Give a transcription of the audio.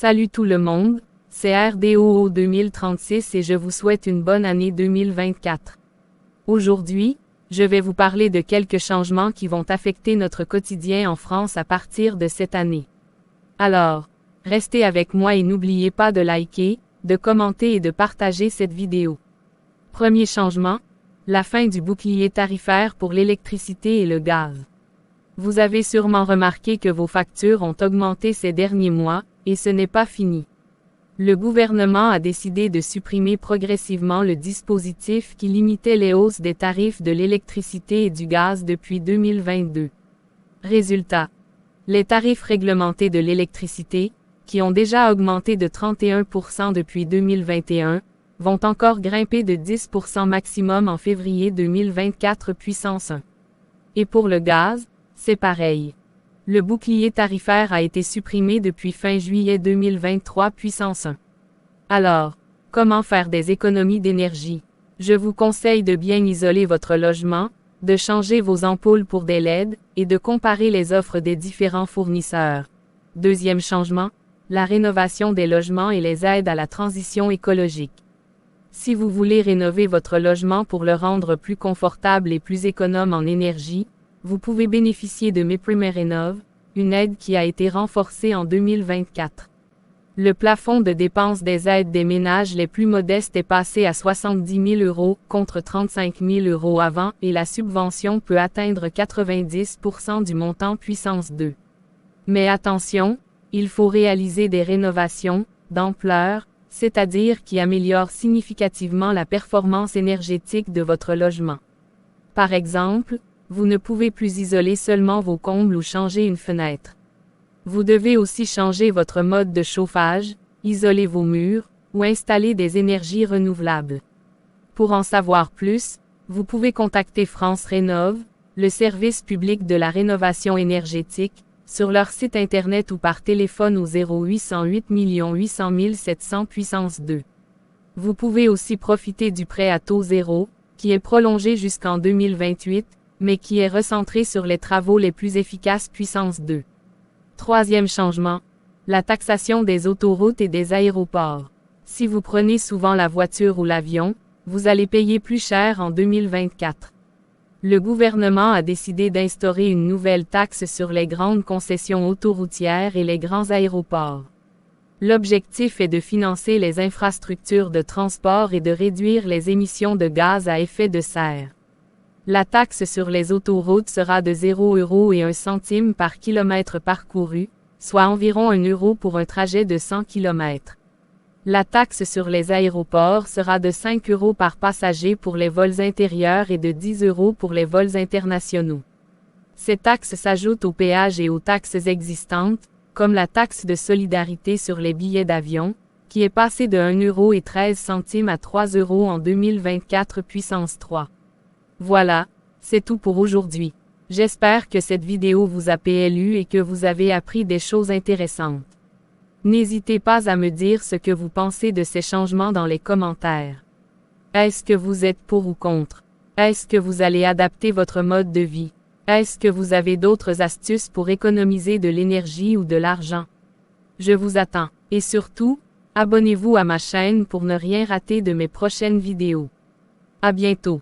Salut tout le monde, c'est RDOO 2036 et je vous souhaite une bonne année 2024. Aujourd'hui, je vais vous parler de quelques changements qui vont affecter notre quotidien en France à partir de cette année. Alors, restez avec moi et n'oubliez pas de liker, de commenter et de partager cette vidéo. Premier changement, la fin du bouclier tarifaire pour l'électricité et le gaz. Vous avez sûrement remarqué que vos factures ont augmenté ces derniers mois, et ce n'est pas fini. Le gouvernement a décidé de supprimer progressivement le dispositif qui limitait les hausses des tarifs de l'électricité et du gaz depuis 2022. Résultat. Les tarifs réglementés de l'électricité, qui ont déjà augmenté de 31% depuis 2021, vont encore grimper de 10% maximum en février 2024 puissance 1. Et pour le gaz, c'est pareil. Le bouclier tarifaire a été supprimé depuis fin juillet 2023 puissance 1. Alors, comment faire des économies d'énergie? Je vous conseille de bien isoler votre logement, de changer vos ampoules pour des LED, et de comparer les offres des différents fournisseurs. Deuxième changement, la rénovation des logements et les aides à la transition écologique. Si vous voulez rénover votre logement pour le rendre plus confortable et plus économe en énergie, vous pouvez bénéficier de MaPrimeRénov', une aide qui a été renforcée en 2024. Le plafond de dépenses des aides des ménages les plus modestes est passé à 70 000 € contre 35 000 € avant et la subvention peut atteindre 90% du montant puissance 2. Mais attention, il faut réaliser des rénovations, d'ampleur, c'est-à-dire qui améliorent significativement la performance énergétique de votre logement. Par exemple, vous ne pouvez plus isoler seulement vos combles ou changer une fenêtre. Vous devez aussi changer votre mode de chauffage, isoler vos murs, ou installer des énergies renouvelables. Pour en savoir plus, vous pouvez contacter France Rénov', le service public de la rénovation énergétique, sur leur site internet ou par téléphone au 0808 800 700 puissance 2. Vous pouvez aussi profiter du prêt à taux zéro, qui est prolongé jusqu'en 2028, mais qui est recentré sur les travaux les plus efficaces puissance 2. Troisième changement, la taxation des autoroutes et des aéroports. Si vous prenez souvent la voiture ou l'avion, vous allez payer plus cher en 2024. Le gouvernement a décidé d'instaurer une nouvelle taxe sur les grandes concessions autoroutières et les grands aéroports. L'objectif est de financer les infrastructures de transport et de réduire les émissions de gaz à effet de serre. La taxe sur les autoroutes sera de 0 € et 1 centime par kilomètre parcouru, soit environ 1 € pour un trajet de 100 km. La taxe sur les aéroports sera de 5 € par passager pour les vols intérieurs et de 10 € pour les vols internationaux. Ces taxes s'ajoutent aux péages et aux taxes existantes, comme la taxe de solidarité sur les billets d'avion, qui est passée de 1 € et 13 centimes à 3 € en 2024 puissance 3. Voilà, c'est tout pour aujourd'hui. J'espère que cette vidéo vous a plu et que vous avez appris des choses intéressantes. N'hésitez pas à me dire ce que vous pensez de ces changements dans les commentaires. Est-ce que vous êtes pour ou contre? Est-ce que vous allez adapter votre mode de vie? Est-ce que vous avez d'autres astuces pour économiser de l'énergie ou de l'argent? Je vous attends. Et surtout, abonnez-vous à ma chaîne pour ne rien rater de mes prochaines vidéos. À bientôt.